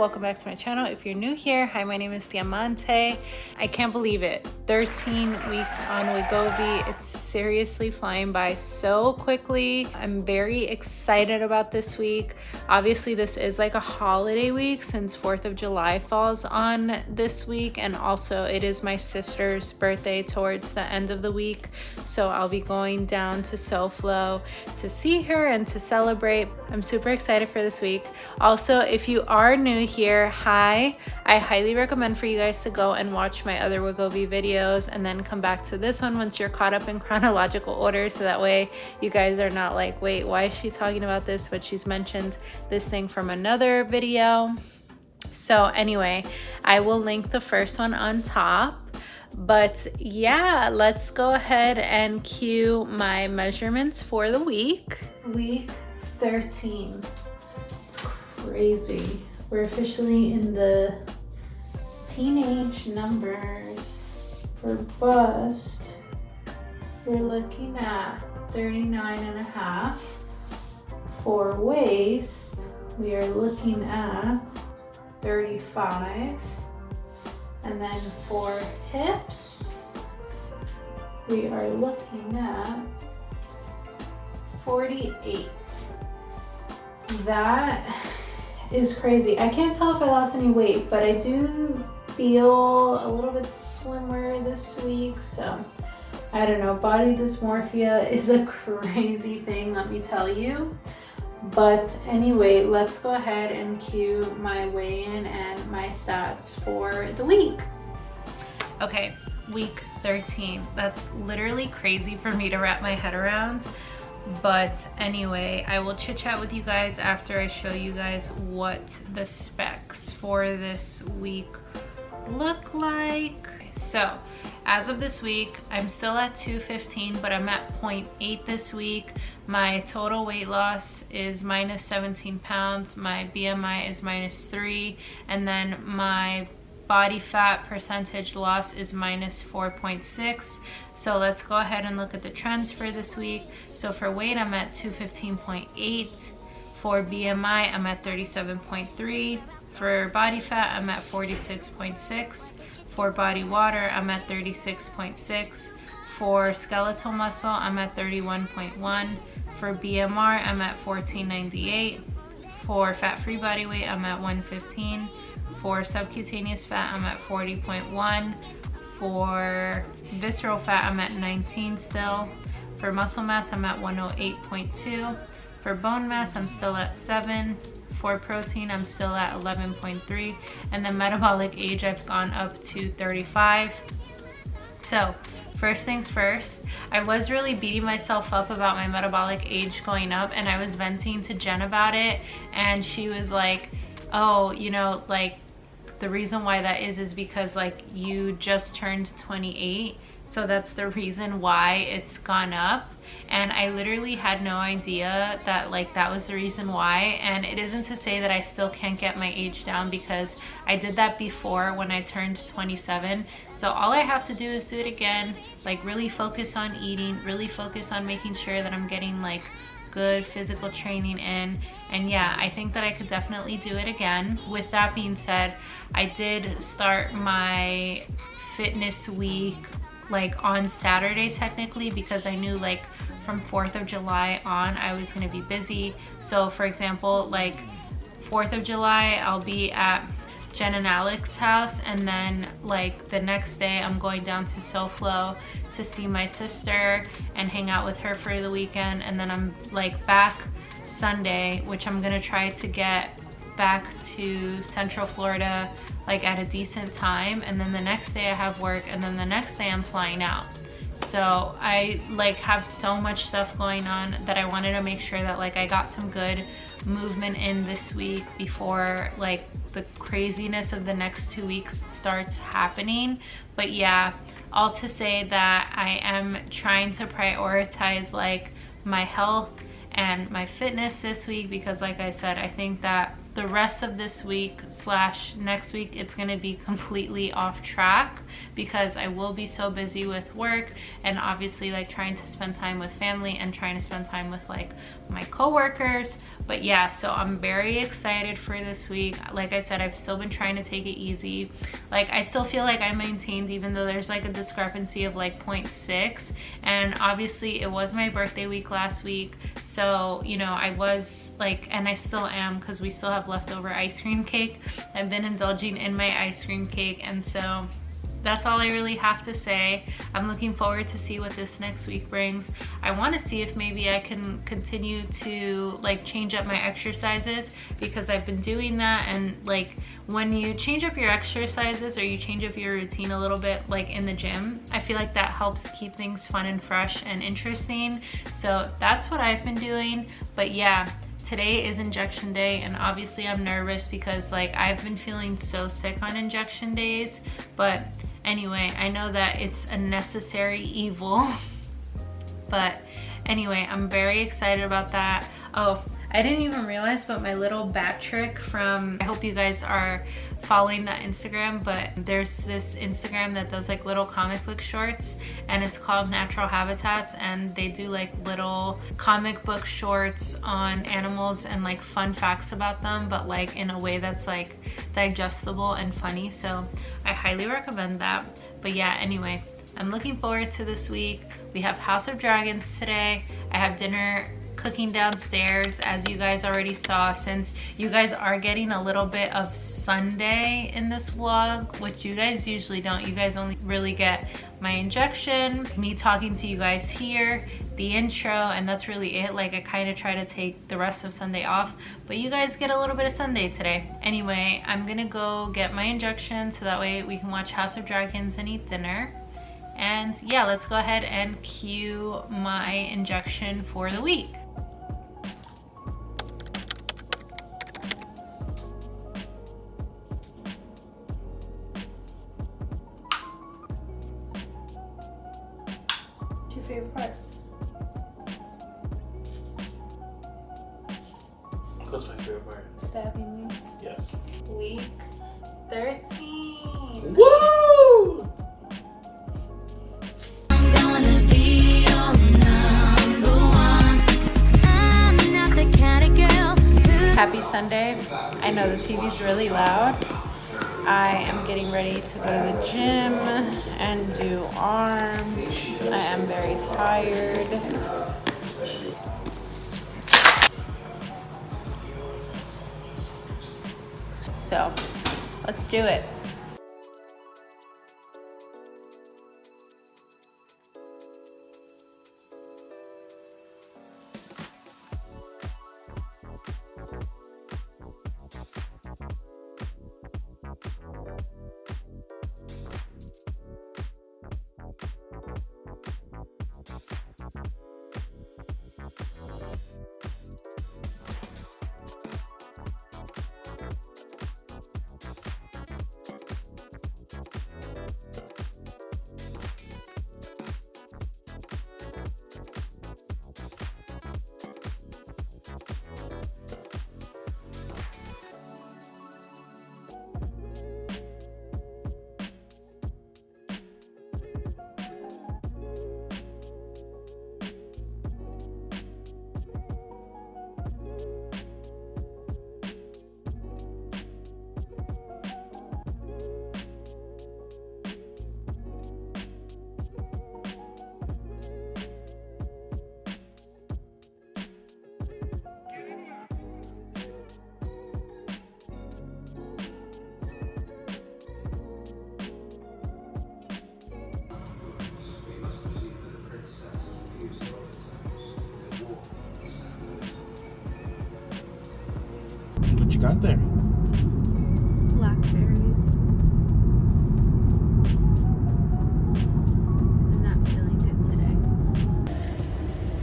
welcome back to my channel. If you're new here, hi, my name is Diamante. I can't believe it, 13 weeks on Wegovy. It's seriously flying by so quickly. I'm very excited about this week. Obviously this is like a holiday week since 4th of July falls on this week, and also it is my sister's birthday towards the end of the week, so I'll be going down to SoFlo to see her and to celebrate. I'm super excited for this week. Also, if you are new here, hi, I highly recommend for you guys to go and watch my other Wegovy videos and then come back to this one once you're caught up in chronological order, so that way you guys are not like, wait, why is she talking about this, but she's mentioned this thing from another video. So anyway, I will link the first one on top. But yeah, let's go ahead and cue my measurements for the week. Week 13. It's crazy. We're officially in the teenage numbers. For bust, we're looking at 39.5. For waist, we are looking at 35. And then for hips, we are looking at 48. That is crazy. I can't tell if I lost any weight, but I do feel a little bit slimmer this week. So I don't know, body dysmorphia is a crazy thing, let me tell you. But anyway, let's go ahead and cue my weigh-in and my stats for the week. Okay, week 13. That's literally crazy for me to wrap my head around. But anyway, I will chit chat with you guys after I show you guys what the specs for this week look like. So as of this week, I'm still at 215, but I'm at 0.8 this week. My total weight loss is minus 17 pounds. My BMI is -3. And then my body fat percentage loss is minus 4.6. So let's go ahead and look at the trends for this week. So for weight, I'm at 215.8. For BMI, I'm at 37.3. For body fat, I'm at 46.6. For body water, I'm at 36.6. For skeletal muscle, I'm at 31.1. For BMR, I'm at 1498. For fat-free body weight, I'm at 115. For subcutaneous fat, I'm at 40.1. For visceral fat, I'm at 19 still. For muscle mass, I'm at 108.2. For bone mass, I'm still at 7. For protein, I'm still at 11.3. And then metabolic age, I've gone up to 35. So first things first, I was really beating myself up about my metabolic age going up, and I was venting to Jen about it, and she was like, oh, you know, like the reason why that is because like you just turned 28, so that's the reason why it's gone up. And I literally had no idea that like that was the reason why. And it isn't to say that I still can't get my age down, because I did that before when I turned 27. So all I have to do is do it again, like really focus on eating, really focus on making sure that I'm getting like good physical training in. And yeah, I think that I could definitely do it again. With that being said, I did start my fitness week like on Saturday technically, because I knew like from 4th of July on I was going to be busy. So for example, like 4th of July I'll be at Jen and Alex's house, and then like the next day I'm going down to SoFlo to see my sister and hang out with her for the weekend. And then I'm like back Sunday, which I'm gonna try to get back to Central Florida like at a decent time. And then the next day I have work, and then the next day I'm flying out. So I like have so much stuff going on that I wanted to make sure that like I got some good movement in this week before like the craziness of the next 2 weeks starts happening. But yeah, all to say that I am trying to prioritize like my health and my fitness this week, because like I said, I think that the rest of this week / next week it's going to be completely off track, because I will be so busy with work and obviously like trying to spend time with family and trying to spend time with like my coworkers. But yeah, so I'm very excited for this week. Like I said, I've still been trying to take it easy. Like I still feel like I maintained, even though there's like a discrepancy of like 0.6. And obviously it was my birthday week last week. So, you know, I was like, and I still am, because we still have leftover ice cream cake. I've been indulging in my ice cream cake, and so that's all I really have to say. I'm looking forward to see what this next week brings. I want to see if maybe I can continue to like change up my exercises, because I've been doing that, and like when you change up your exercises or you change up your routine a little bit like in the gym, I feel like that helps keep things fun and fresh and interesting. So that's what I've been doing. But yeah, today is injection day, and obviously I'm nervous because like I've been feeling so sick on injection days. But anyway, I know that it's a necessary evil. But anyway, I'm very excited about that. Oh, I didn't even realize, but my little bat trick from, I hope you guys are following that Instagram, but there's this Instagram that does like little comic book shorts, and it's called Natural Habitats, and they do like little comic book shorts on animals and like fun facts about them, but like in a way that's like digestible and funny. So I highly recommend that. But yeah, anyway, I'm looking forward to this week. We have House of Dragons today. I have dinner cooking downstairs, as you guys already saw, since you guys are getting a little bit of Sunday in this vlog, which you guys usually don't. You guys only really get my injection, me talking to you guys here, the intro, and that's really it. Like I kind of try to take the rest of Sunday off, but you guys get a little bit of Sunday today. Anyway, I'm gonna go get my injection so that way we can watch House of Dragons and eat dinner. And yeah, let's go ahead and cue my injection for the week. What's your favorite part? What's my favorite part? Stabbing me. Yes. Week 13. Woo! Happy Sunday. I know the TV's really loud. I am getting ready to go to the gym and do arms. I am very tired. So, let's do it. What you got there? Blackberries. I'm not feeling good today.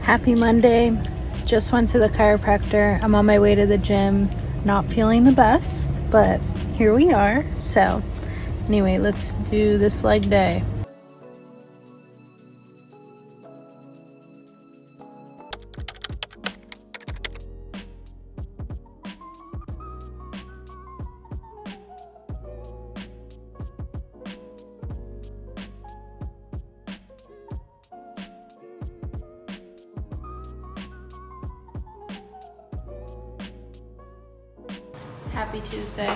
Happy Monday. Just went to the chiropractor. I'm on my way to the gym. Not feeling the best, but here we are. So anyway, let's do this leg day. Happy Tuesday.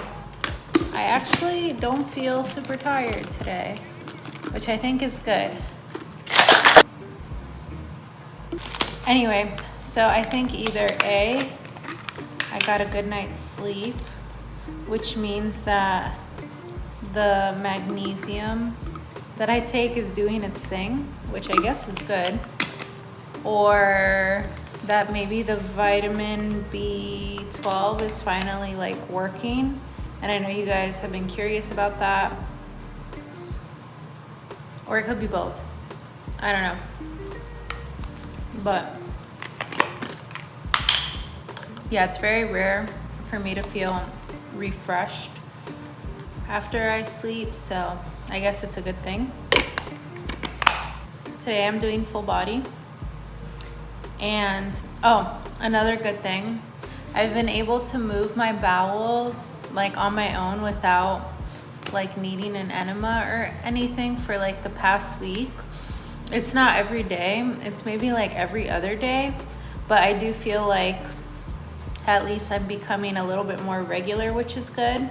I actually don't feel super tired today, which I think is good. Anyway, so I think either A, I got a good night's sleep, which means that the magnesium that I take is doing its thing, which I guess is good, or that maybe the vitamin B12 is finally like working. And I know you guys have been curious about that. Or it could be both. I don't know. But yeah, it's very rare for me to feel refreshed after I sleep, so I guess it's a good thing. Today I'm doing full body. And another good thing, I've been able to move my bowels like on my own without like needing an enema or anything for like the past week. It's not every day, it's maybe like every other day, but I do feel like at least I'm becoming a little bit more regular, which is good.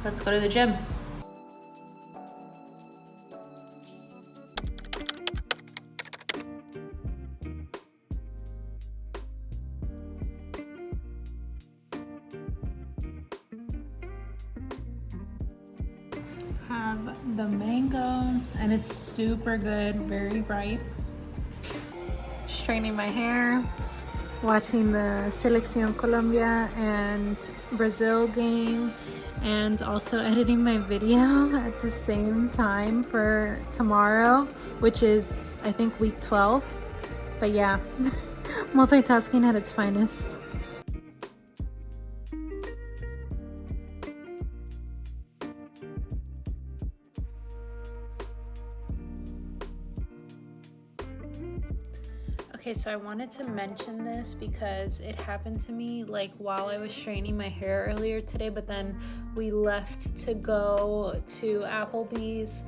Let's go to the gym. Have the mango, and it's super good, very ripe. Straightening my hair, watching the Selección Colombia and Brazil game, and also editing my video at the same time for tomorrow, which is I think week 12. But yeah, multitasking at its finest. Okay, so I wanted to mention this because it happened to me like while I was straightening my hair earlier today, but then we left to go to Applebee's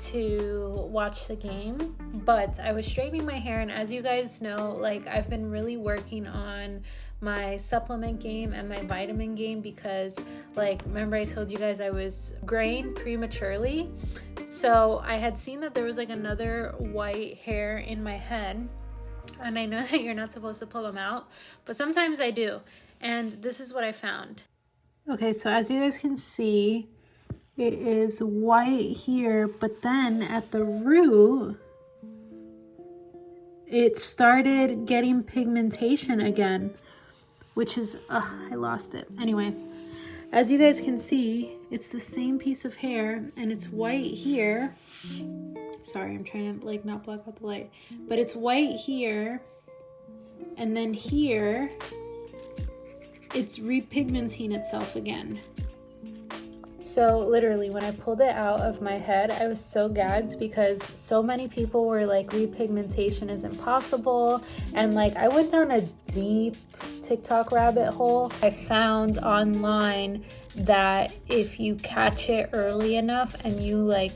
to watch the game. But I was straightening my hair, and as you guys know, like I've been really working on my supplement game and my vitamin game because like remember I told you guys I was graying prematurely. So I had seen that there was like another white hair in my head. And I know that you're not supposed to pull them out, but sometimes I do. And this is what I found. Okay, so as you guys can see, it is white here, but then at the root, it started getting pigmentation again, which is, I lost it. Anyway, as you guys can see, it's the same piece of hair and it's white here. Sorry, I'm trying to like not block out the light, but it's white here, and then here it's repigmenting itself again. So literally when I pulled it out of my head, I was so gagged because so many people were like repigmentation is impossible, and like I went down a deep TikTok rabbit hole. I found online that if you catch it early enough and you like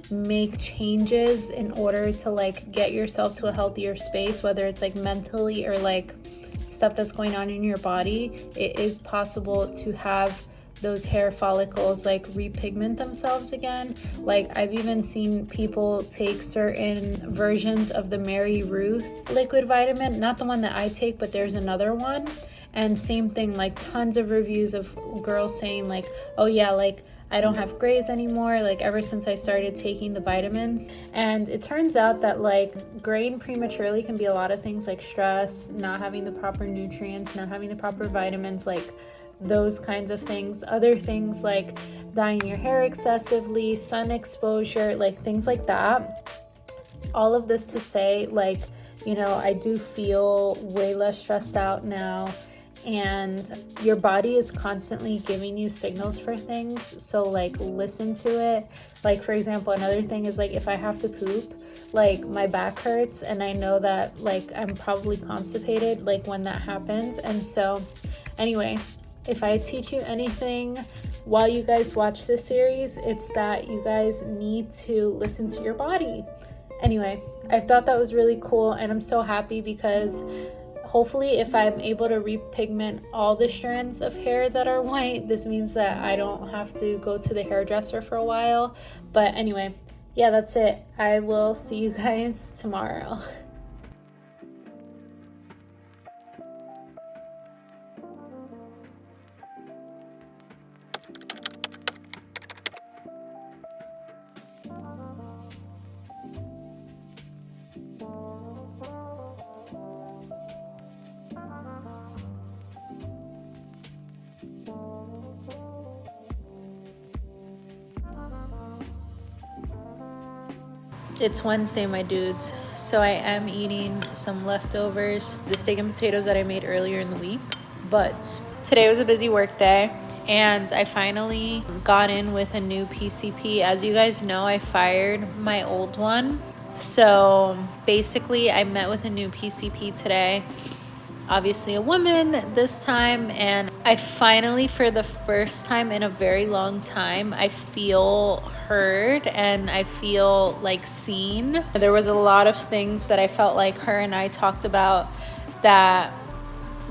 make changes in order to like get yourself to a healthier space, whether it's like mentally or like stuff that's going on in your body, it is possible to have those hair follicles like repigment themselves again. Like I've even seen people take certain versions of the Mary Ruth liquid vitamin, not the one that I take, but there's another one, and same thing, like tons of reviews of girls saying like, oh yeah, like I don't have grays anymore, like ever since I started taking the vitamins. And it turns out that like graying prematurely can be a lot of things, like stress, not having the proper nutrients, not having the proper vitamins, like those kinds of things. Other things like dyeing your hair excessively, sun exposure, like things like that. All of this to say, like, you know, I do feel way less stressed out now, and your body is constantly giving you signals for things, so like listen to it. Like for example, another thing is like if I have to poop, like my back hurts and I know that like I'm probably constipated like when that happens. And so anyway, if I teach you anything while you guys watch this series, it's that you guys need to listen to your body. Anyway, I thought that was really cool, and I'm so happy because hopefully if I'm able to repigment all the strands of hair that are white, this means that I don't have to go to the hairdresser for a while. But anyway, yeah, that's it. I will see you guys tomorrow. It's Wednesday, my dudes, so I am eating some leftovers, the steak and potatoes that I made earlier in the week. But today was a busy work day, and I finally got in with a new PCP. As you guys know, I fired my old one. So basically, I met with a new PCP today. Obviously a woman this time, and I finally, for the first time in a very long time, I feel heard and I feel like seen. There was a lot of things that I felt like her and I talked about that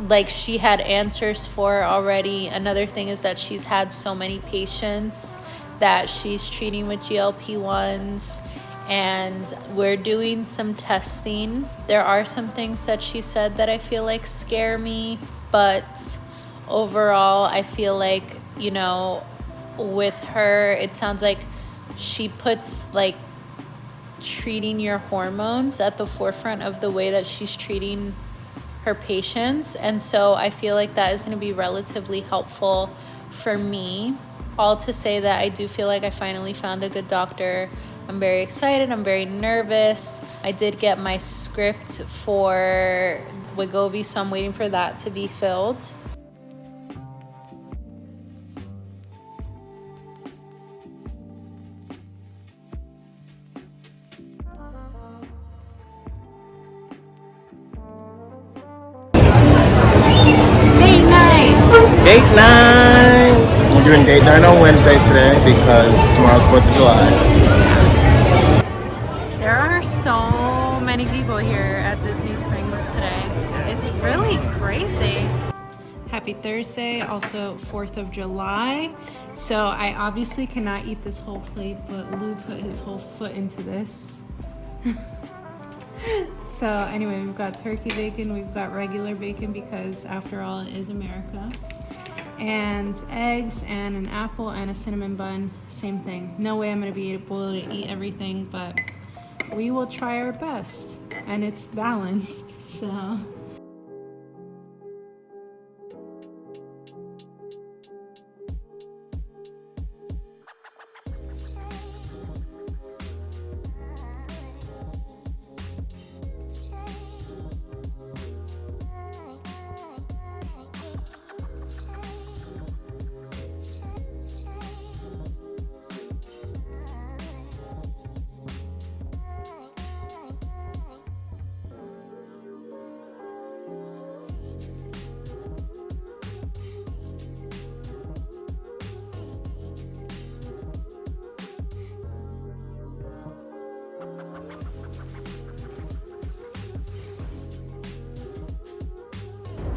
like she had answers for already. Another thing is that she's had so many patients that she's treating with GLP-1s, and we're doing some testing. There are some things that she said that I feel like scare me, but overall I feel like, you know, with her, it sounds like she puts like treating your hormones at the forefront of the way that she's treating her patients. And so I feel like that is going to be relatively helpful for me. All to say that I do feel like I finally found a good doctor. I'm very excited. I'm very nervous. I did get my script for Wegovy, so I'm waiting for that to be filled. Date night! We're doing date night on Wednesday today because tomorrow's 4th of July. There are so many people here at Disney Springs today. It's really crazy. Happy Thursday, also 4th of July. So I obviously cannot eat this whole plate, but Lou put his whole foot into this. So anyway, we've got turkey bacon, we've got regular bacon because after all it is America. And eggs and an apple and a cinnamon bun, same thing. No way I'm gonna be able to eat everything, but we will try our best. And it's balanced, so.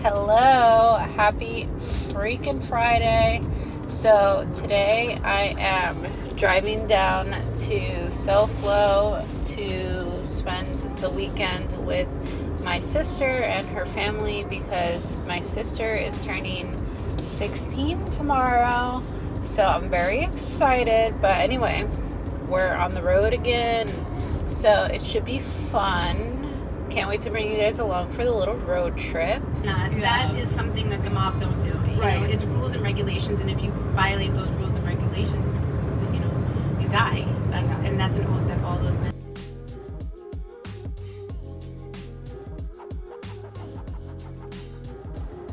Hello, happy freaking Friday. So today I am driving down to SoFlo to spend the weekend with my sister and her family because my sister is turning 16 tomorrow. So I'm very excited, but anyway, we're on the road again, so it should be fun. Can't wait to bring you guys along for the little road trip. That is something that the mob don't do. You know, it's rules and regulations, and if you violate those rules and regulations, you know, you die. And that's an oath that all those men.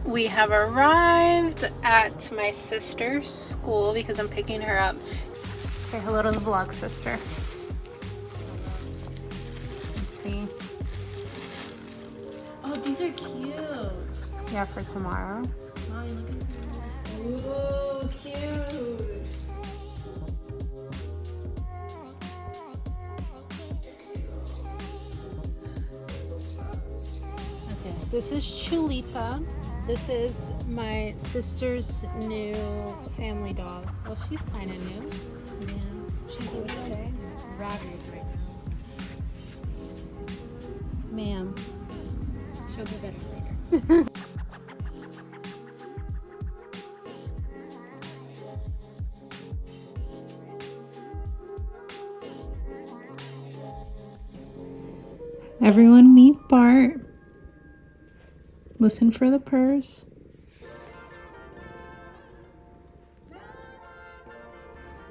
We have arrived at my sister's school because I'm picking her up. Say hello to the vlog, sister. Let's see. Oh, these are cute. Yeah, for tomorrow. Mommy, look at this. Ooh, cute. Okay. This is Chulita. This is my sister's new family dog. Well, she's kind of new. Yeah, she's rabid right now. Ma'am, she'll be better later. Everyone meet Bart. Listen for the purrs.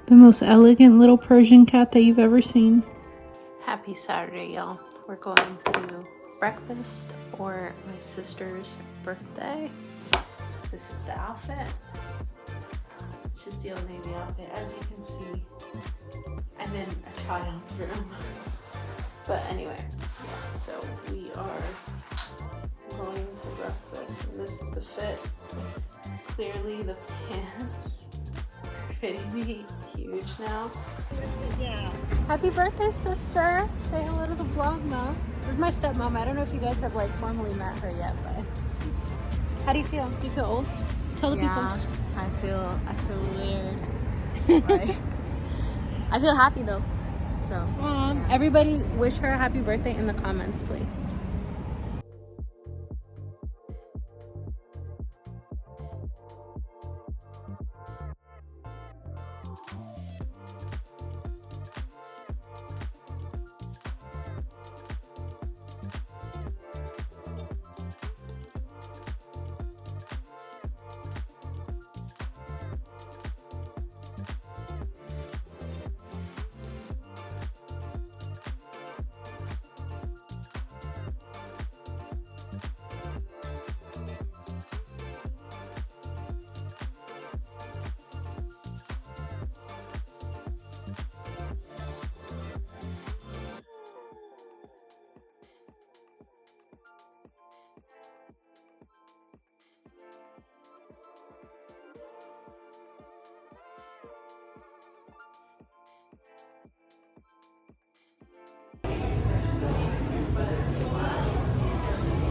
The most elegant little Persian cat that you've ever seen. Happy Saturday, y'all. We're going to breakfast for my sister's birthday. This is the outfit. It's just the Old Navy outfit. As you can see, I'm in a child's room. But anyway, yeah, so we are going to breakfast, and this is the fit. Clearly the pants are fitting me huge now. Yeah. Happy birthday, sister. Say hello to the vlog, Mom. This is my stepmom. I don't know if you guys have like formally met her yet, but how do you feel? Do you feel old? Tell the people. I feel weird. Like, I feel happy though. So everybody wish her a happy birthday in the comments, please.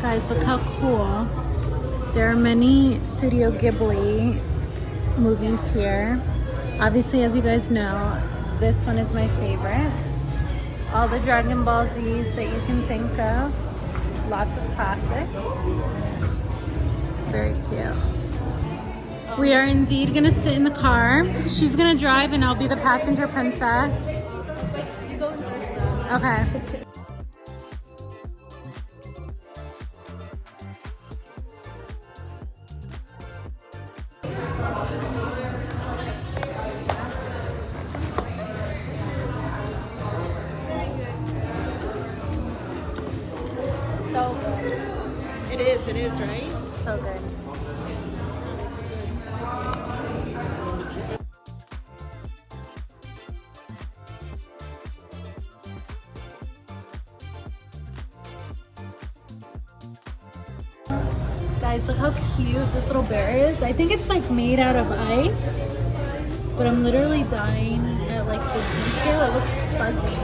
Guys, look how cool. There are many Studio Ghibli movies here. Obviously, as you guys know, this one is my favorite. All the Dragon Ball Zs that you can think of. Lots of classics. Very cute. We are indeed gonna sit in the car. She's gonna drive and I'll be the passenger princess. wait, you go first though. Okay. So good. It is, right? So good. Guys, look how cute this little bear is. I think it's like made out of ice, but I'm literally dying at like the detail. It looks fuzzy.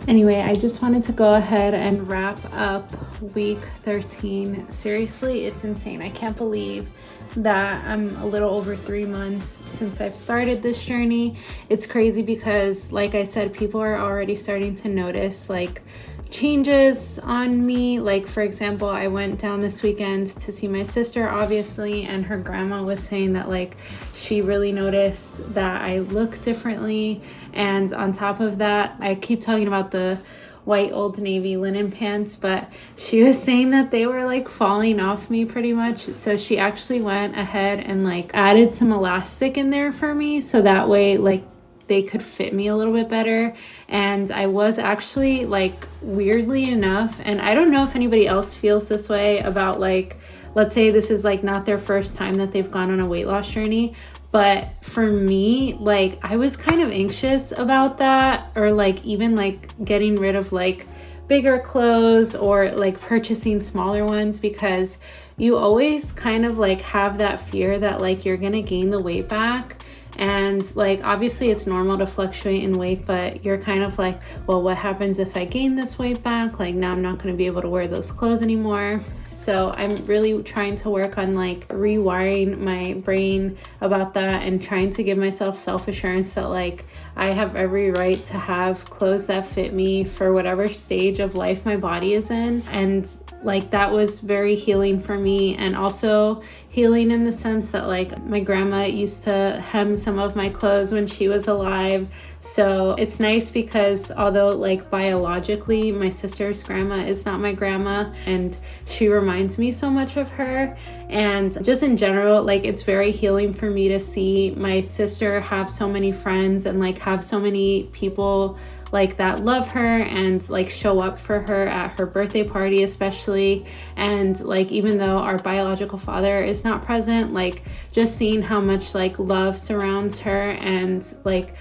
Anyway, I just wanted to go ahead and wrap up week 13. Seriously, it's insane. I can't believe that I'm a little over 3 months since I've started this journey. It's crazy because, like I said, people are already starting to notice like changes on me. Like, for example, I went down this weekend to see my sister, obviously, and her grandma was saying that like she really noticed that I look differently. And on top of that, I keep talking about the white Old Navy linen pants, but she was saying that they were like falling off me pretty much. So she actually went ahead and like added some elastic in there for me, so that way like they could fit me a little bit better. And I was actually like, weirdly enough, and I don't know if anybody else feels this way about like, let's say this is like not their first time that they've gone on a weight loss journey, but for me, like I was kind of anxious about that, or like even like getting rid of like bigger clothes or like purchasing smaller ones, because you always kind of like have that fear that like you're gonna gain the weight back. And like, obviously it's normal to fluctuate in weight, but you're kind of like, well, what happens if I gain this weight back? Like, now I'm not going to be able to wear those clothes anymore. So I'm really trying to work on like rewiring my brain about that and trying to give myself self-assurance that like I have every right to have clothes that fit me for whatever stage of life my body is in. And like, that was very healing for me, and also healing in the sense that like my grandma used to hem some of my clothes when she was alive. So it's nice because although like biologically my sister's grandma is not my grandma, and she reminds me so much of her, and just in general, like it's very healing for me to see my sister have so many friends and like have so many people like that love her and like show up for her at her birthday party especially. And like, even though our biological father is not present, like just seeing how much like love surrounds her, and like,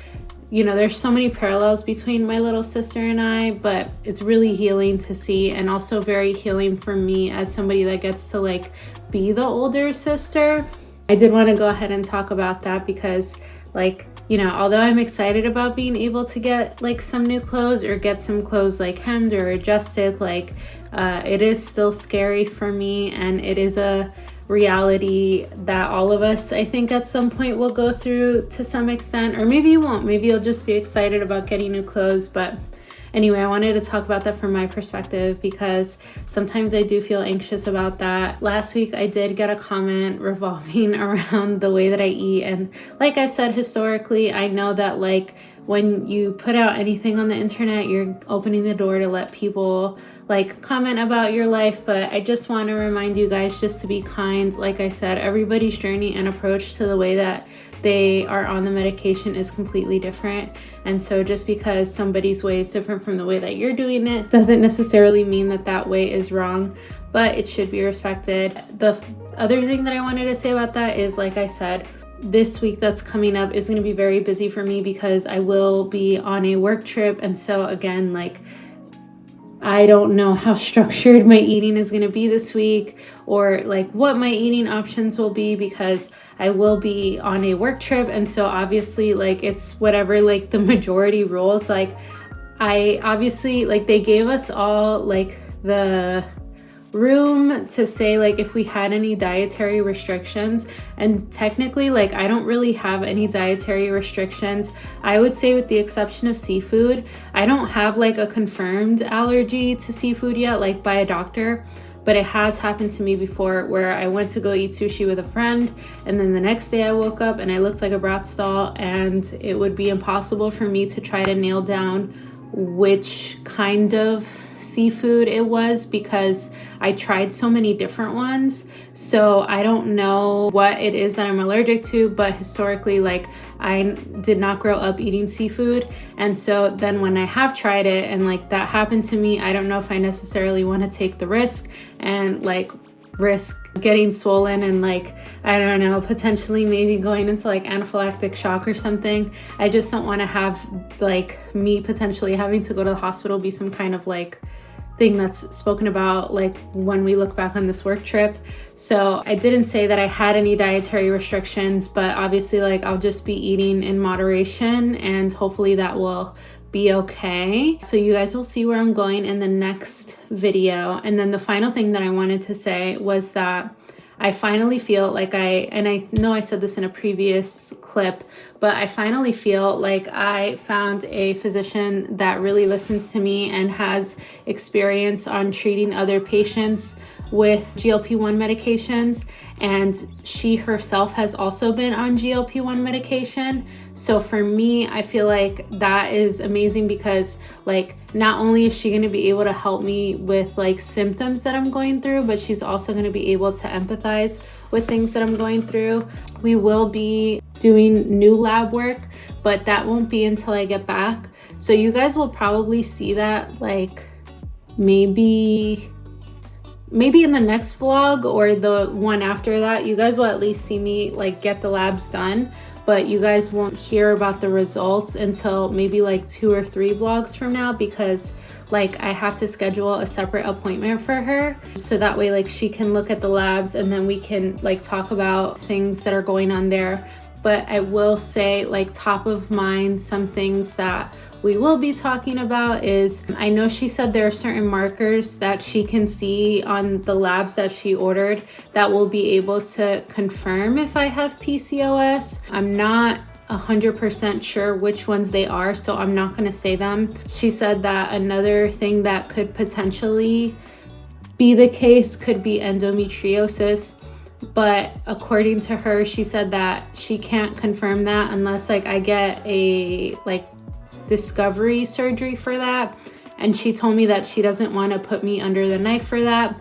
you know, there's so many parallels between my little sister and I, but it's really healing to see, and also very healing for me as somebody that gets to like be the older sister. I did want to go ahead and talk about that because like, you know, although I'm excited about being able to get like some new clothes or get some clothes like hemmed or adjusted, like it is still scary for me, and it is a reality that all of us, I think, at some point will go through to some extent, or maybe you won't. Maybe you'll just be excited about getting new clothes. But anyway, I wanted to talk about that from my perspective because sometimes I do feel anxious about that. Last week, I did get a comment revolving around the way that I eat. And like I've said, historically, I know that like when you put out anything on the internet, you're opening the door to let people like comment about your life. But I just want to remind you guys just to be kind. Like I said, everybody's journey and approach to the way that they are on the medication is completely different. And so just because somebody's way is different from the way that you're doing it doesn't necessarily mean that that way is wrong, but it should be respected. The other thing that I wanted to say about that is, like I said, this week that's coming up is going to be very busy for me because I will be on a work trip. And so again, like, I don't know how structured my eating is going to be this week, or like what my eating options will be, because I will be on a work trip. And so obviously like it's whatever like the majority rules. Like I obviously, like, they gave us all like the room to say like if we had any dietary restrictions, and technically like I don't really have any dietary restrictions. I would say with the exception of seafood, I don't have like a confirmed allergy to seafood yet, like by a doctor, but it has happened to me before where I went to go eat sushi with a friend, and then the next day I woke up and I looked like a Bratz doll, and it would be impossible for me to try to nail down which kind of seafood it was because I tried so many different ones. So I don't know what it is that I'm allergic to, but historically, like, I did not grow up eating seafood. And so then when I have tried it and like that happened to me, I don't know if I necessarily want to take the risk and like risk getting swollen and like, I don't know, potentially maybe going into like anaphylactic shock or something. I just don't want to have like me potentially having to go to the hospital be some kind of like thing that's spoken about like when we look back on this work trip. So I didn't say that I had any dietary restrictions, but obviously like I'll just be eating in moderation and hopefully that will be okay. So you guys will see where I'm going in the next video. And then the final thing that I wanted to say was that I finally feel like and I know I said this in a previous clip, but I finally feel like I found a physician that really listens to me and has experience on treating other patients with GLP-1 medications. And she herself has also been on GLP-1 medication. So for me, I feel like that is amazing because like not only is she going to be able to help me with like symptoms that I'm going through, but she's also going to be able to empathize with things that I'm going through. We will be doing new lab work, but that won't be until I get back. So you guys will probably see that like maybe in the next vlog or the one after that. You guys will at least see me like get the labs done, but you guys won't hear about the results until maybe like 2 or 3 vlogs from now, because like I have to schedule a separate appointment for her so that way like she can look at the labs and then we can like talk about things that are going on there. but I will say, like, top of mind, some things that we will be talking about is, I know she said there are certain markers that she can see on the labs that she ordered that will be able to confirm if I have PCOS. I'm not 100% sure which ones they are, so I'm not going to say them. She said that another thing that could potentially be the case could be endometriosis, but according to her, she said that she can't confirm that unless like I get a like discovery surgery for that. And she told me that she doesn't want to put me under the knife for that,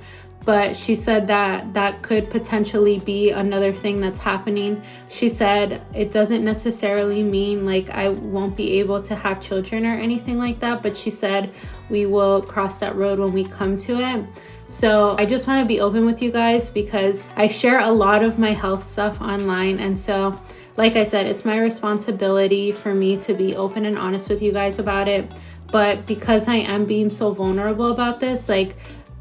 but she said that that could potentially be another thing that's happening. She said it doesn't necessarily mean like I won't be able to have children or anything like that, but she said we will cross that road when we come to it. So I just want to be open with you guys because I share a lot of my health stuff online. And so, like I said, it's my responsibility for me to be open and honest with you guys about it. But because I am being so vulnerable about this, like,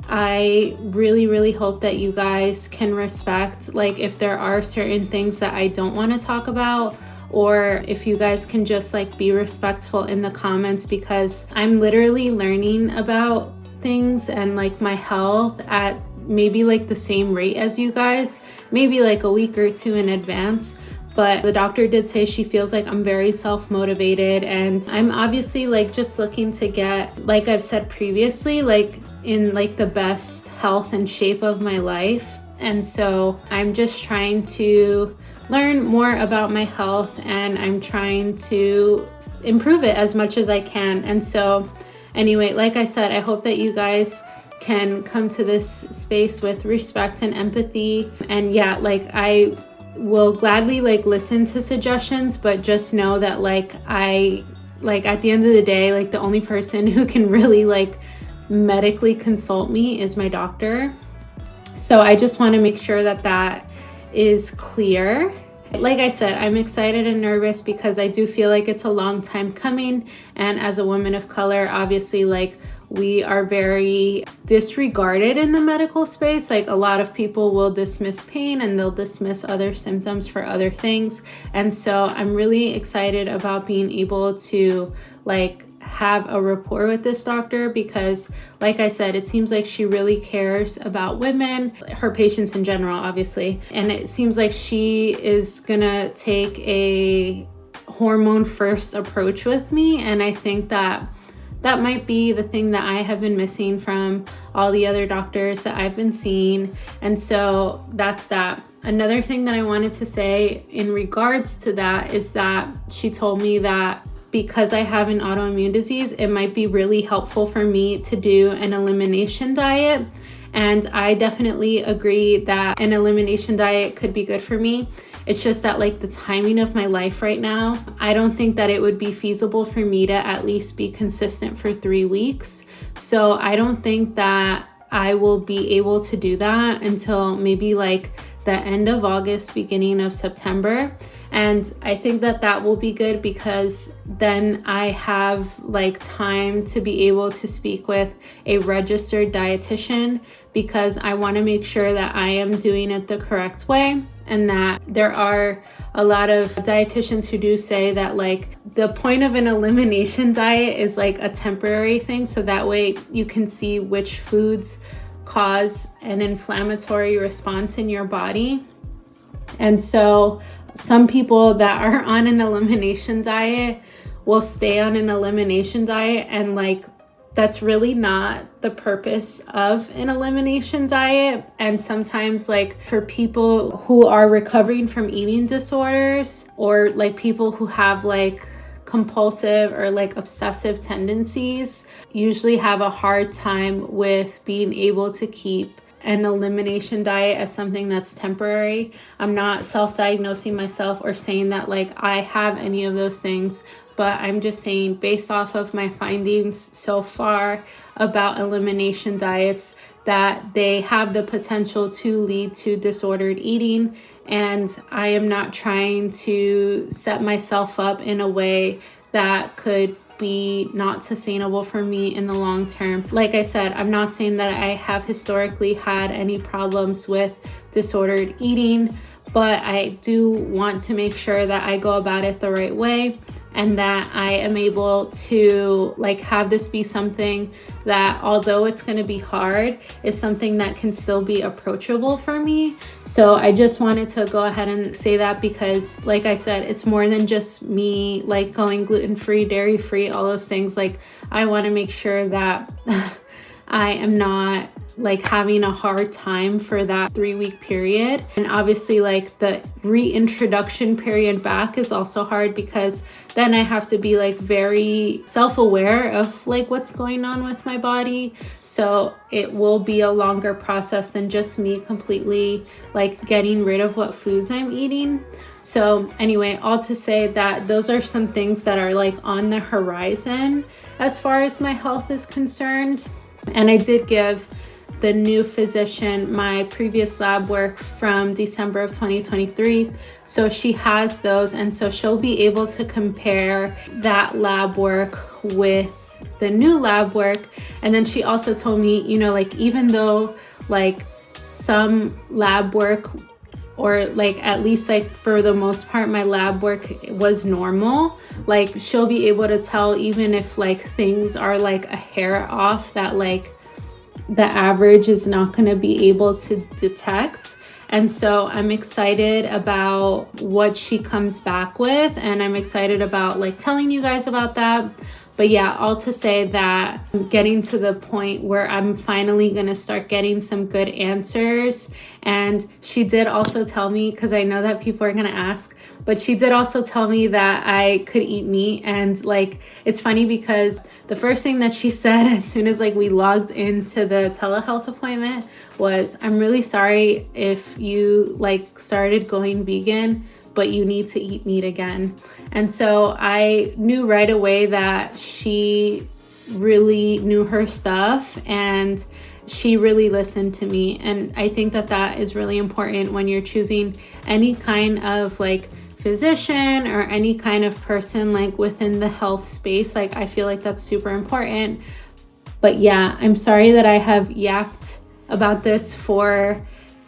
I really, really hope that you guys can respect, like, if there are certain things that I don't want to talk about, or if you guys can just like be respectful in the comments, because I'm literally learning about things and like my health at maybe like the same rate as you guys, maybe like a week or two in advance. But the doctor did say she feels like I'm very self-motivated, and I'm obviously like just looking to get, like I've said previously, like in like the best health and shape of my life. And so I'm just trying to learn more about my health, and I'm trying to improve it as much as I can. And so anyway, like I said, I hope that you guys can come to this space with respect and empathy. And yeah, like I will gladly like listen to suggestions, but just know that like at the end of the day, like the only person who can really like medically consult me is my doctor. So I just want to make sure that that is clear. Like I said, I'm excited and nervous because I do feel like it's a long time coming. And as a woman of color, obviously, like we are very disregarded in the medical space. Like a lot of people will dismiss pain and they'll dismiss other symptoms for other things. And so I'm really excited about being able to like have a rapport with this doctor because, like I said, it seems like she really cares about women, her patients in general, obviously. And it seems like she is gonna take a hormone first approach with me. And I think that that might be the thing that I have been missing from all the other doctors that I've been seeing. And so that's that. Another thing that I wanted to say in regards to that is that she told me that because I have an autoimmune disease, it might be really helpful for me to do an elimination diet. And I definitely agree that an elimination diet could be good for me. It's just that like the timing of my life right now, I don't think that it would be feasible for me to at least be consistent for 3 weeks. So I don't think that I will be able to do that until maybe like the end of August, beginning of September. And I think that that will be good because then I have like time to be able to speak with a registered dietitian, because I want to make sure that I am doing it the correct way. And that there are a lot of dietitians who do say that like the point of an elimination diet is like a temporary thing. So that way you can see which foods cause an inflammatory response in your body. And so some people that are on an elimination diet will stay on an elimination diet, and like that's really not the purpose of an elimination diet. And sometimes like for people who are recovering from eating disorders, or like people who have like compulsive or like obsessive tendencies, usually have a hard time with being able to keep an elimination diet as something that's temporary. I'm not self-diagnosing myself or saying that like I have any of those things, but I'm just saying based off of my findings so far about elimination diets that they have the potential to lead to disordered eating. And I am not trying to set myself up in a way that could be not sustainable for me in the long term. Like I said, I'm not saying that I have historically had any problems with disordered eating, but I do want to make sure that I go about it the right way and that I am able to like have this be something that, although it's going to be hard, is something that can still be approachable for me. So I just wanted to go ahead and say that, because like I said, it's more than just me like going gluten-free, dairy-free, all those things. Like I want to make sure that I am not like having a hard time for that 3-week period. And obviously like the reintroduction period back is also hard, because then I have to be like very self-aware of like what's going on with my body. So it will be a longer process than just me completely like getting rid of what foods I'm eating. So anyway, all to say that those are some things that are like on the horizon as far as my health is concerned. And I did give the new physician my previous lab work from December of 2023. So she has those, and so she'll be able to compare that lab work with the new lab work. And then she also told me, you know, like even though like some lab work, or like at least like for the most part my lab work was normal, like she'll be able to tell even if like things are like a hair off, that like the average is not going to be able to detect. And so I'm excited about what she comes back with, and I'm excited about like telling you guys about that. But yeah, all to say that I'm getting to the point where I'm finally going to start getting some good answers. And she did also tell me, because I know that people are going to ask, but she did also tell me that I could eat meat. And like, it's funny because the first thing that she said as soon as like we logged into the telehealth appointment was, I'm really sorry if you like started going vegan, but you need to eat meat again. And so I knew right away that she really knew her stuff and she really listened to me. And I think that that is really important when you're choosing any kind of like physician or any kind of person like within the health space. Like I feel like that's super important. But yeah, I'm sorry that I have yapped about this for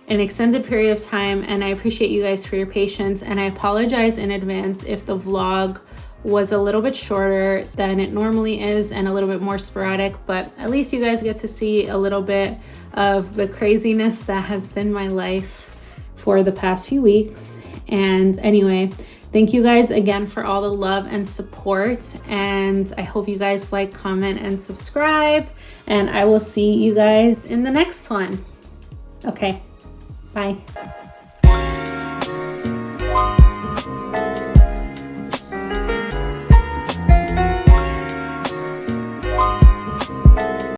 an extended period of time, and I appreciate you guys for your patience, and I apologize in advance if the vlog was a little bit shorter than it normally is and a little bit more sporadic, but at least you guys get to see a little bit of the craziness that has been my life for the past few weeks. And anyway, thank you guys again for all the love and support, and I hope you guys like, comment, and subscribe, and I will see you guys in the next one. Okay. Bye.